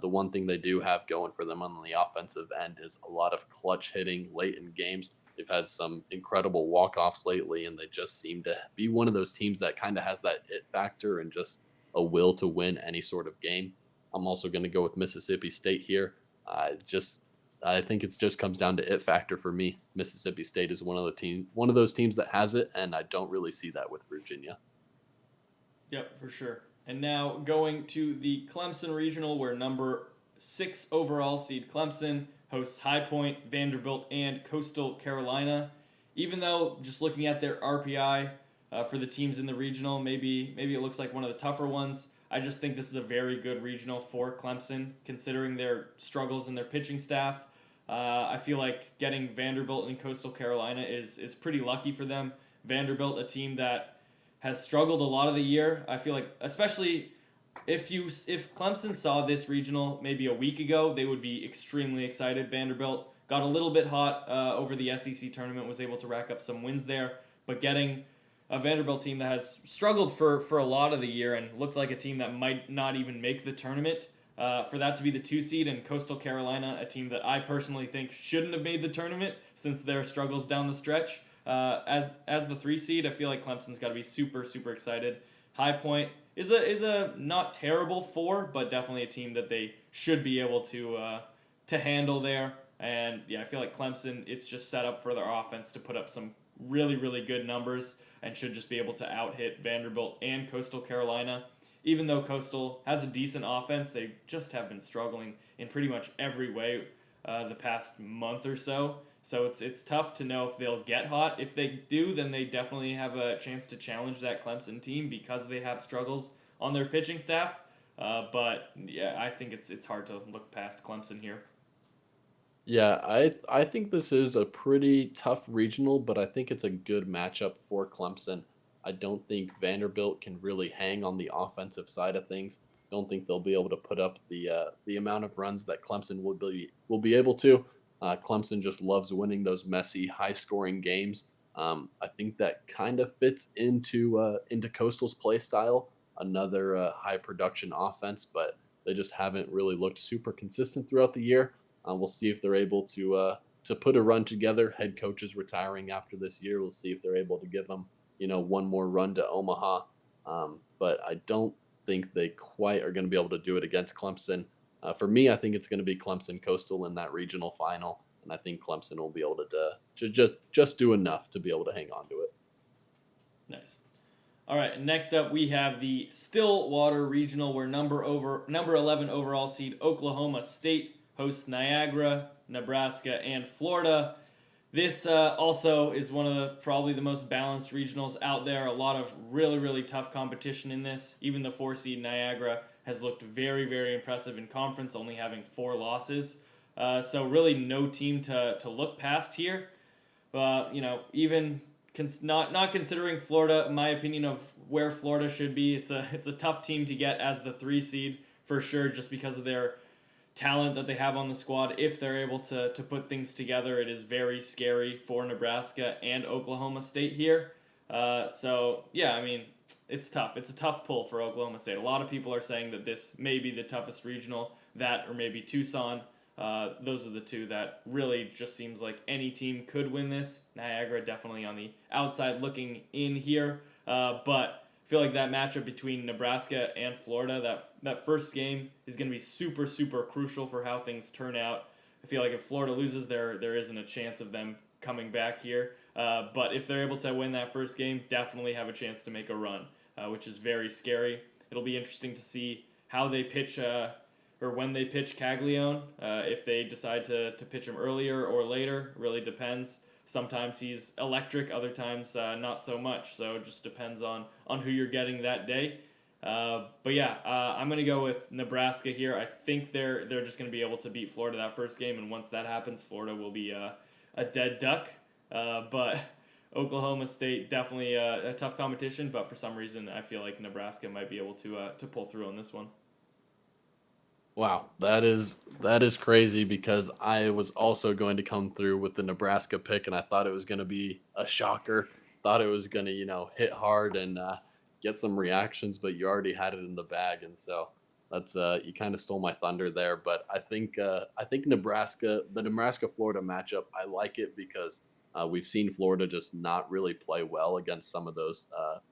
The one thing they do have going for them on the offensive end is a lot of clutch hitting late in games. They've had some incredible walk-offs lately, and they just seem to be one of those teams that kind of has that it factor and just a will to win any sort of game. I'm also going to go with Mississippi State here. Just I think it just comes down to it factor for me. Mississippi State is one of those teams that has it, and I don't really see that with Virginia. Yep, for sure. And now going to the Clemson Regional, where number 6 overall seed Clemson hosts High Point, Vanderbilt, and Coastal Carolina. Even though just looking at their RPI for the teams in the regional, maybe it looks like one of the tougher ones. I just think this is a very good regional for Clemson, considering their struggles in their pitching staff. I feel like getting Vanderbilt and Coastal Carolina is pretty lucky for them. Vanderbilt, a team that has struggled a lot of the year. I feel like, especially if Clemson saw this regional maybe a week ago, they would be extremely excited. Vanderbilt got a little bit hot over the SEC tournament, was able to rack up some wins there, but getting a Vanderbilt team that has struggled for a lot of the year and looked like a team that might not even make the tournament, for that to be the 2 seed, and Coastal Carolina, a team that I personally think shouldn't have made the tournament since their struggles down the stretch. As the 3 seed, I feel like Clemson's got to be super super excited. High Point is a not terrible 4, but definitely a team that they should be able to handle there. And yeah, I feel like Clemson, it's just set up for their offense to put up some really really good numbers and should just be able to out hit Vanderbilt and Coastal Carolina. Even though Coastal has a decent offense, they just have been struggling in pretty much every way the past month or so. So it's tough to know if they'll get hot. If they do, then they definitely have a chance to challenge that Clemson team because they have struggles on their pitching staff. But yeah, I think it's hard to look past Clemson here. Yeah, I think this is a pretty tough regional, but I think it's a good matchup for Clemson. I don't think Vanderbilt can really hang on the offensive side of things. Don't think they'll be able to put up the amount of runs that Clemson will be able to. Clemson just loves winning those messy, high scoring games. I think that kind of fits into Coastal's play style. Another high production offense, but they just haven't really looked super consistent throughout the year. We'll see if they're able to put a run together. Head coach is retiring after this year. We'll see if they're able to give them one more run to Omaha. But I don't think they quite are going to be able to do it against Clemson. For me, I think it's going to be Clemson Coastal in that regional final, and I think Clemson will be able to just do enough to be able to hang on to it. Nice. All right, next up we have the Stillwater Regional, where number 11 overall seed Oklahoma State hosts Niagara, Nebraska, and Florida. This also is one of probably the most balanced regionals out there. A lot of really really tough competition in this. Even the 4 seed Niagara has looked very very impressive in conference, only having 4 losses. So really no team to look past here. Even not considering Florida, my opinion of where Florida should be, it's a tough team to get as the 3 seed for sure, just because of their talent that they have on the squad. If they're able to put things together, it is very scary for Nebraska and Oklahoma State here. So yeah, I mean, it's tough. It's a tough pull for Oklahoma State. A lot of people are saying that this may be the toughest regional, that or maybe Tucson. Those are the two that really just seems like any team could win this. Niagara definitely on the outside looking in here. But feel like that matchup between Nebraska and Florida, that first game is going to be super, super crucial for how things turn out. I feel like if Florida loses, there isn't a chance of them coming back here. But if they're able to win that first game, definitely have a chance to make a run, which is very scary. It'll be interesting to see how they pitch or when they pitch Caglione. If they decide to pitch him earlier or later, really depends. Sometimes he's electric, other times not so much. So it just depends on who you're getting that day. But yeah, I'm gonna go with Nebraska here. I think they're just gonna be able to beat Florida that first game, and once that happens, Florida will be a dead duck. But Oklahoma State definitely a tough competition, but for some reason I feel like Nebraska might be able to pull through on this one. Wow, that is crazy because I was also going to come through with the Nebraska pick, and I thought it was going to be a shocker. Thought it was going to hit hard and get some reactions, but you already had it in the bag, and so that's you kind of stole my thunder there. But I think the Nebraska Florida matchup, I like it because we've seen Florida just not really play well against some of those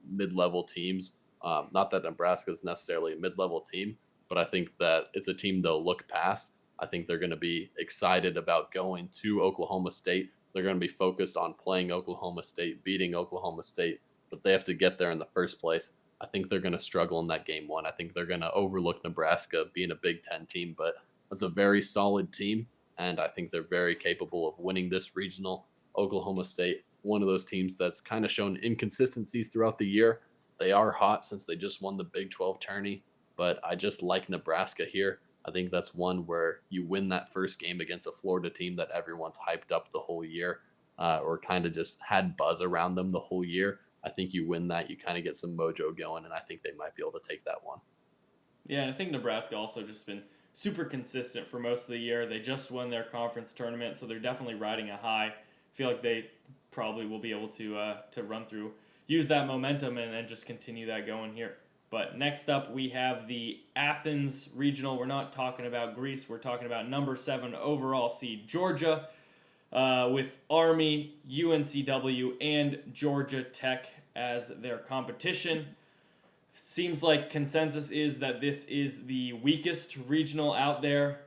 mid level teams. Not that Nebraska is necessarily a mid level team, but I think that it's a team they'll look past. I think they're going to be excited about going to Oklahoma State. They're going to be focused on playing Oklahoma State, beating Oklahoma State, but they have to get there in the first place. I think they're going to struggle in that game one. I think they're going to overlook Nebraska being a Big Ten team, but that's a very solid team, and I think they're very capable of winning this regional. Oklahoma State, one of those teams that's kind of shown inconsistencies throughout the year. They are hot since they just won the Big 12 tourney, but I just like Nebraska here. I think that's one where you win that first game against a Florida team that everyone's hyped up the whole year, or kind of just had buzz around them the whole year. I think you win that, you kind of get some mojo going, and I think they might be able to take that one. Yeah, and I think Nebraska also just been super consistent for most of the year. They just won their conference tournament, so they're definitely riding a high. I feel like they probably will be able to run through, use that momentum, and just continue that going here. But next up, we have the Athens Regional. We're not talking about Greece. We're talking about number 7 overall seed Georgia, with Army, UNCW, and Georgia Tech as their competition. Seems like consensus is that this is the weakest regional out there.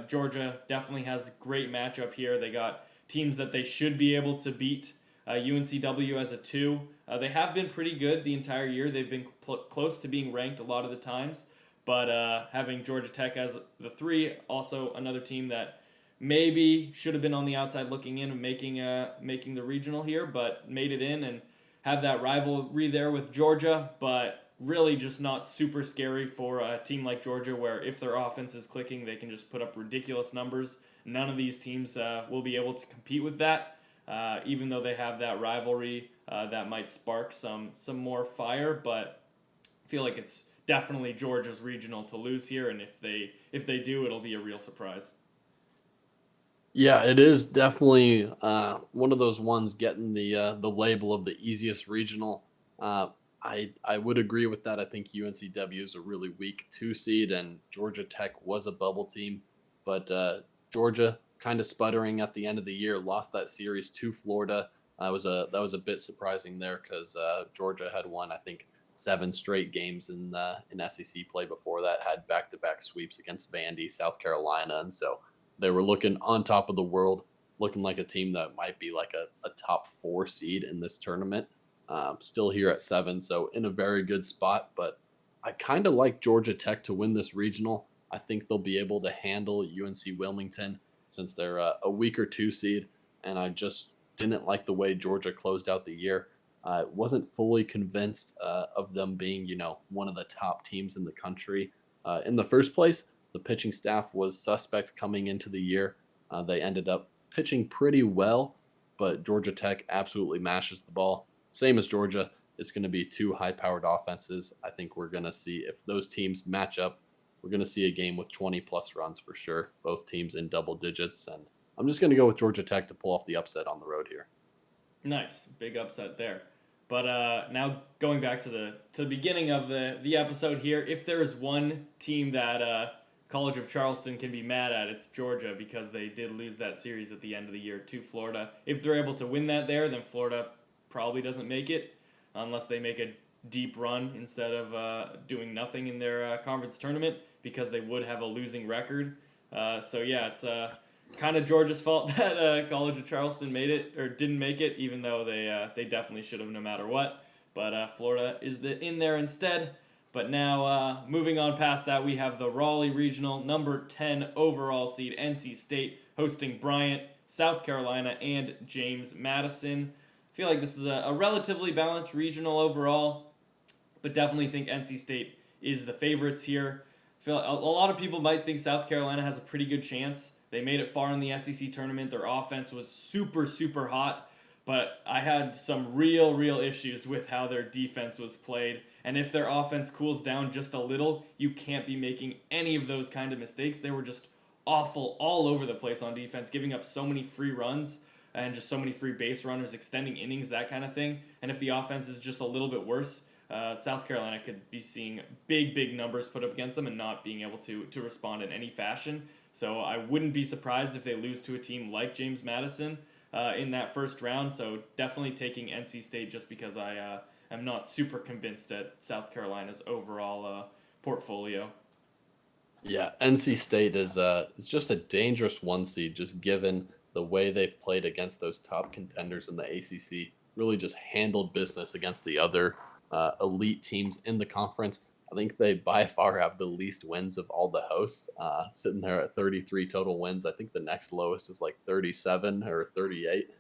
Georgia definitely has a great matchup here. They got teams that they should be able to beat. UNCW as a 2. They have been pretty good the entire year. They've been close to being ranked a lot of the times. But having Georgia Tech as the 3, also another team that maybe should have been on the outside looking in and making the regional here, but made it in and have that rivalry there with Georgia. But really just not super scary for a team like Georgia, where if their offense is clicking, they can just put up ridiculous numbers. None of these teams will be able to compete with that. Even though they have that rivalry, that might spark some more fire, but I feel like it's definitely Georgia's regional to lose here, and if they do, it'll be a real surprise. Yeah, it is definitely one of those ones getting the label of the easiest regional. Uh, I would agree with that. I think UNCW is a really weak 2 seed, and Georgia Tech was a bubble team, but Georgia kind of sputtering at the end of the year, lost that series to Florida. That was a bit surprising there because Georgia had won, I think, 7 straight games in SEC play before that, had back-to-back sweeps against Vandy, South Carolina, and so they were looking on top of the world, looking like a team that might be like a top 4 seed in this tournament. Still here at 7, so in a very good spot. But I kind of like Georgia Tech to win this regional. I think they'll be able to handle UNC Wilmington since they're a weaker 2 seed. And I just didn't like the way Georgia closed out the year. I wasn't fully convinced of them being, one of the top teams in the country. In the first place, the pitching staff was suspect coming into the year. They ended up pitching pretty well, but Georgia Tech absolutely mashes the ball. Same as Georgia, it's going to be 2 high-powered offenses. I think we're going to see, if those teams match up, we're going to see a game with 20-plus runs for sure, both teams in double digits. And I'm just going to go with Georgia Tech to pull off the upset on the road here. Nice, big upset there. But now going back to the beginning of the episode here, if there is one team that College of Charleston can be mad at, it's Georgia, because they did lose that series at the end of the year to Florida. If they're able to win that there, then Florida probably doesn't make it unless they make a deep run instead of doing nothing in their conference tournament because they would have a losing record. So yeah, it's kind of Georgia's fault that College of Charleston made it or didn't make it, even though they definitely should have no matter what. But Florida is in there instead. But now, moving on past that, we have the Raleigh Regional, number 10 overall seed, NC State, hosting Bryant, South Carolina, and James Madison. I feel like this is a relatively balanced regional overall, but definitely think NC State is the favorites here. I feel a lot of people might think South Carolina has a pretty good chance. They made it far in the SEC tournament. Their offense was super, super hot, but I had some real issues with how their defense was played. And if their offense cools down just a little, you can't be making any of those kind of mistakes. They were just awful all over the place on defense, giving up so many free runs and just so many free base runners, extending innings, that kind of thing. And if the offense is just a little bit worse, South Carolina could be seeing big numbers put up against them and not being able to respond in any fashion. So I wouldn't be surprised if they lose to a team like James Madison in that first round. So definitely taking NC State just because I am not super convinced at South Carolina's overall portfolio. Yeah, NC State is just a dangerous one seed, just given the way they've played against those top contenders in the ACC. Really, just handled business against the other elite teams in the conference. I think they by far have the least wins of all the hosts, sitting there at 33 total wins. I think the next lowest is like 37 or 38.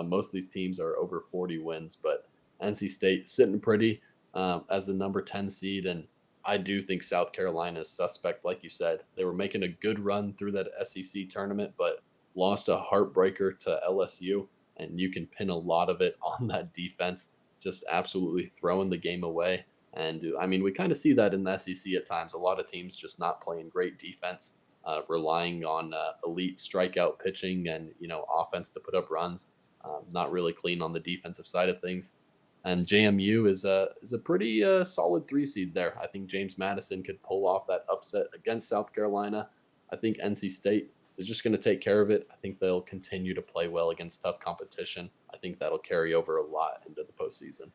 Most of these teams are over 40 wins, but NC State sitting pretty as the number 10 seed, and I do think South Carolina is suspect, like you said. They were making a good run through that SEC tournament, but lost a heartbreaker to LSU, and you can pin a lot of it on that defense, just absolutely throwing the game away. And I mean, we kind of see that in the SEC at times. A lot of teams just not playing great defense, relying on elite strikeout pitching and offense to put up runs. Not really clean on the defensive side of things. And JMU is a pretty solid 3 seed there. I think James Madison could pull off that upset against South Carolina. I think NC State is just going to take care of it. I think they'll continue to play well against tough competition. I think that'll carry over a lot into the postseason.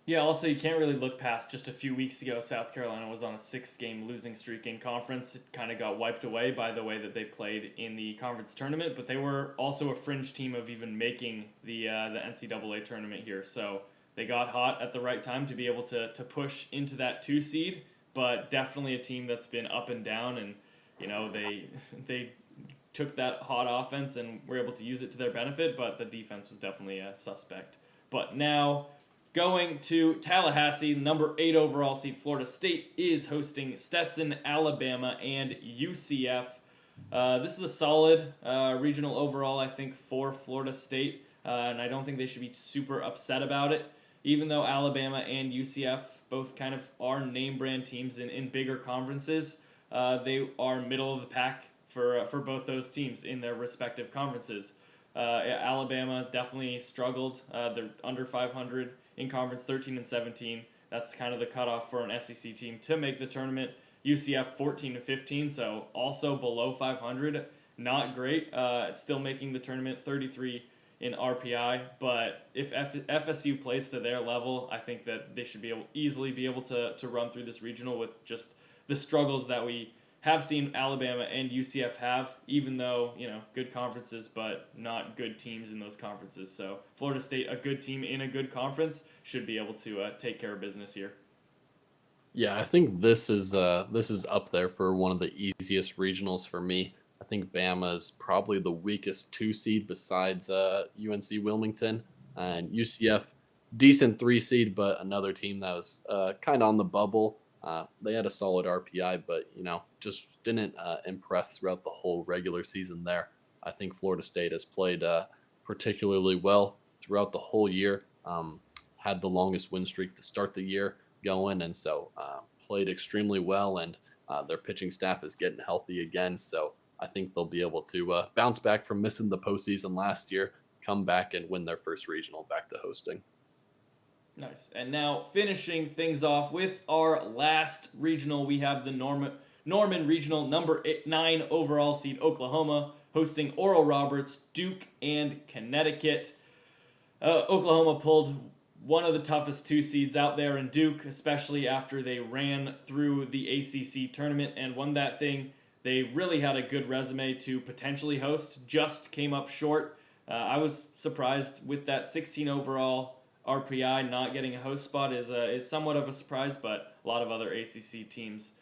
Yeah, also, you can't really look past just a few weeks ago. South Carolina was on a 6-game losing streak in conference. It kind of got wiped away by the way that they played in the conference tournament, but they were also a fringe team of even making the NCAA tournament here. So they got hot at the right time to be able to push into that 2 seed, but definitely a team that's been up and down, and they took that hot offense and were able to use it to their benefit, but the defense was definitely a suspect. But now, going to Tallahassee, number 8 overall seed Florida State is hosting Stetson, Alabama, and UCF. This is a solid regional overall, I think, for Florida State, and I don't think they should be super upset about it. Even though Alabama and UCF both kind of are name brand teams in bigger conferences, they are middle of the pack for both those teams in their respective conferences. Alabama definitely struggled. They're under 500 in conference, 13-17. That's kind of the cutoff for an SEC team to make the tournament. UCF 14-15, so also below 500. Not great. Still making the tournament, 33 in RPI. But if FSU plays to their level, I think that they should easily be able to run through this regional with just the struggles that we have seen Alabama and UCF have, even though, good conferences, but not good teams in those conferences. So Florida State, a good team in a good conference, should be able to take care of business here. Yeah, I think this is up there for one of the easiest regionals for me. I think Bama is probably the weakest 2 seed besides UNC Wilmington, and UCF decent 3 seed, but another team that was kind of on the bubble. They had a solid RPI, but just didn't impress throughout the whole regular season there. I think Florida State has played particularly well throughout the whole year. Had the longest win streak to start the year going, and so played extremely well, and their pitching staff is getting healthy again. So I think they'll be able to bounce back from missing the postseason last year, come back and win their first regional back to hosting. Nice. And now finishing things off with our last regional, we have the Norman Regional, number 9 overall seed Oklahoma, hosting Oral Roberts, Duke, and Connecticut. Oklahoma pulled one of the toughest two seeds out there in Duke, especially after they ran through the ACC tournament and won that thing. They really had a good resume to potentially host, just came up short. I was surprised with that 16 overall RPI not getting a host spot is somewhat of a surprise, but a lot of other ACC teams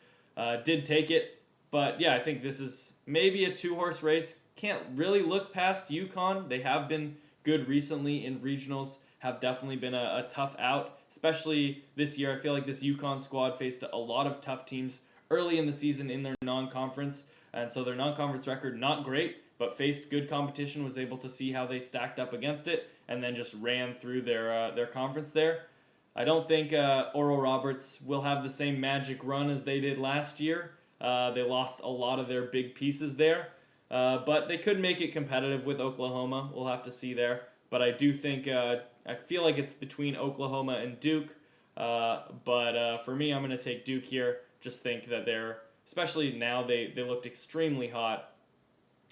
did take it. But yeah, I think this is maybe a two-horse race. Can't really look past UConn. They have been good recently in regionals, have definitely been a tough out, especially this year. I feel like this UConn squad faced a lot of tough teams early in the season in their non-conference, and so their non-conference record not great, but faced good competition, was able to see how they stacked up against it, and then just ran through their conference there. I don't think Oral Roberts will have the same magic run as they did last year. They lost a lot of their big pieces there, but they could make it competitive with Oklahoma. We'll have to see there. But I do think I feel like it's between Oklahoma and Duke. But for me, I'm going to take Duke here. Just think that they're, especially now, they looked extremely hot.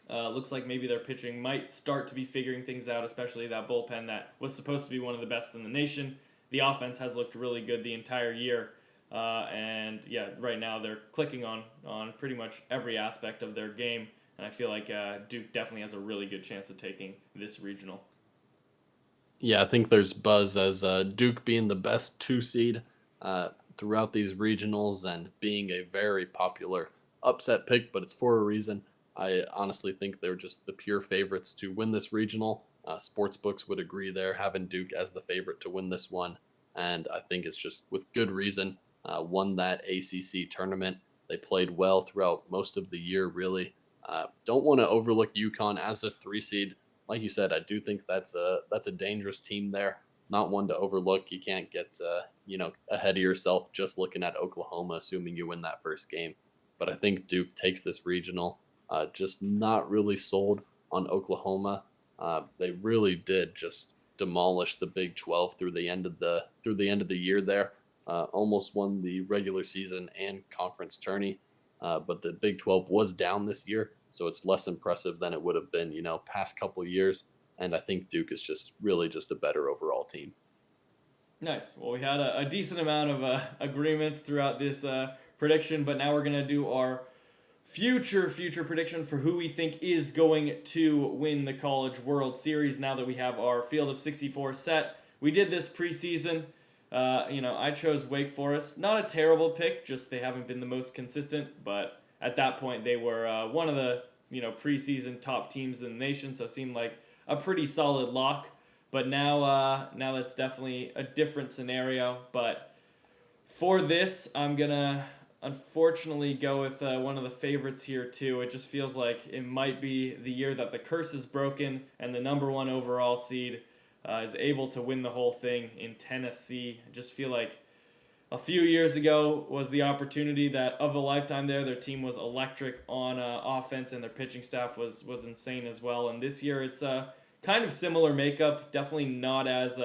Looks like maybe their pitching might start to be figuring things out, especially that bullpen that was supposed to be one of the best in the nation. The offense has looked really good the entire year. And yeah, right now they're clicking on pretty much every aspect of their game. And I feel like Duke definitely has a really good chance of taking this regional. Yeah, I think there's buzz as Duke being the best two seed throughout these regionals and being a very popular upset pick, but it's for a reason. I honestly think they're just the pure favorites to win this regional. Sports books would agree there, having Duke as the favorite to win this one. And I think it's just with good reason. Won that ACC tournament. They played well throughout most of the year, really. Don't want to overlook UConn as this three seed. Like you said, I do think that's a dangerous team there. Not one to overlook. You can't get ahead of yourself just looking at Oklahoma, assuming you win that first game. But I think Duke takes this regional. Just not really sold on Oklahoma. They really did just demolish the Big 12 through the end of the year there. Almost won the regular season and conference tourney. But the Big 12 was down this year, so it's less impressive than it would have been, past couple years. And I think Duke is just really just a better overall team. Nice. Well, we had a decent amount of agreements throughout this prediction, but now we're gonna do our future prediction for who we think is going to win the College World Series. Now that we have our field of 64 set, we did this preseason. I chose Wake Forest. Not a terrible pick, just they haven't been the most consistent. But at that point, they were one of the preseason top teams in the nation, so it seemed like a pretty solid lock. But now that's definitely a different scenario. But for this, I'm gonna unfortunately go with one of the favorites here too. It just feels like it might be the year that the curse is broken and the number one overall seed is able to win the whole thing in Tennessee. I just feel like a few years ago was the opportunity that of a lifetime there. Their team was electric on offense and their pitching staff was insane as well. And this year it's a kind of similar makeup, definitely not as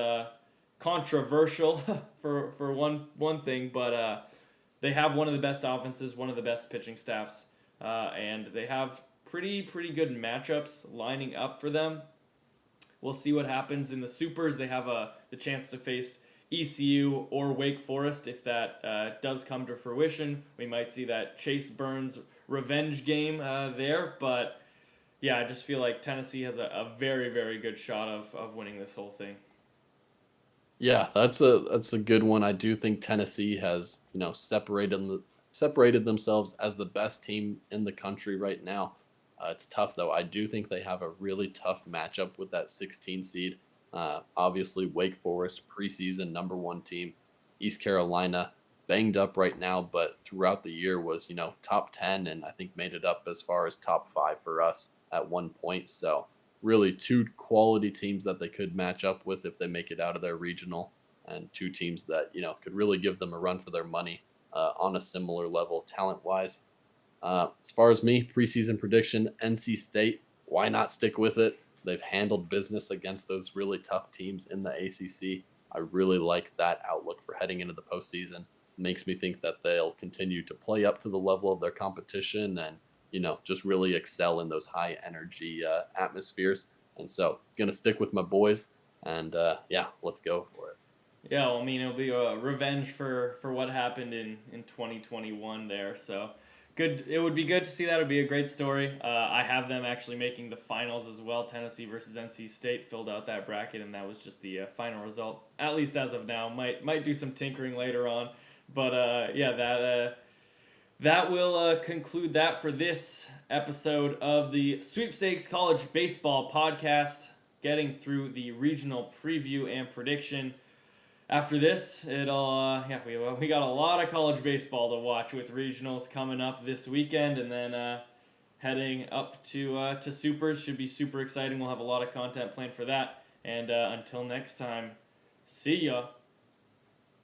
controversial for one thing, but they have one of the best offenses, one of the best pitching staffs, and they have pretty good matchups lining up for them. We'll see what happens in the supers. They have the chance to face ECU or Wake Forest if that does come to fruition. We might see that Chase Burns revenge game there, but yeah, I just feel like Tennessee has a very good shot of winning this whole thing. Yeah, that's a good one. I do think Tennessee has separated themselves as the best team in the country right now. It's tough though. I do think they have a really tough matchup with that 16 seed. Obviously, Wake Forest preseason number one team, East Carolina banged up right now, but throughout the year was top 10 and I think made it up as far as top 5 for us at one point. So really two quality teams that they could match up with if they make it out of their regional, and two teams that could really give them a run for their money on a similar level talent wise. As far as me, preseason prediction, NC State. Why not stick with it? They've handled business against those really tough teams in the ACC. I really like that outlook for heading into the postseason. Makes me think that they'll continue to play up to the level of their competition and just really excel in those high energy atmospheres. And so, gonna stick with my boys, and yeah, let's go for it. Yeah, well, I mean, it'll be a revenge for what happened in 2021 there. So good. It would be good to see that. It would be a great story. I have them actually making the finals as well. Tennessee versus NC State filled out that bracket, and that was just the final result. At least as of now. Might do some tinkering later on, but yeah, that will conclude that for this episode of the Sweepstakes College Baseball Podcast. Getting through the regional preview and prediction. After this, we got a lot of college baseball to watch with regionals coming up this weekend, and then heading up to Supers should be super exciting. We'll have a lot of content planned for that. And until next time, see ya.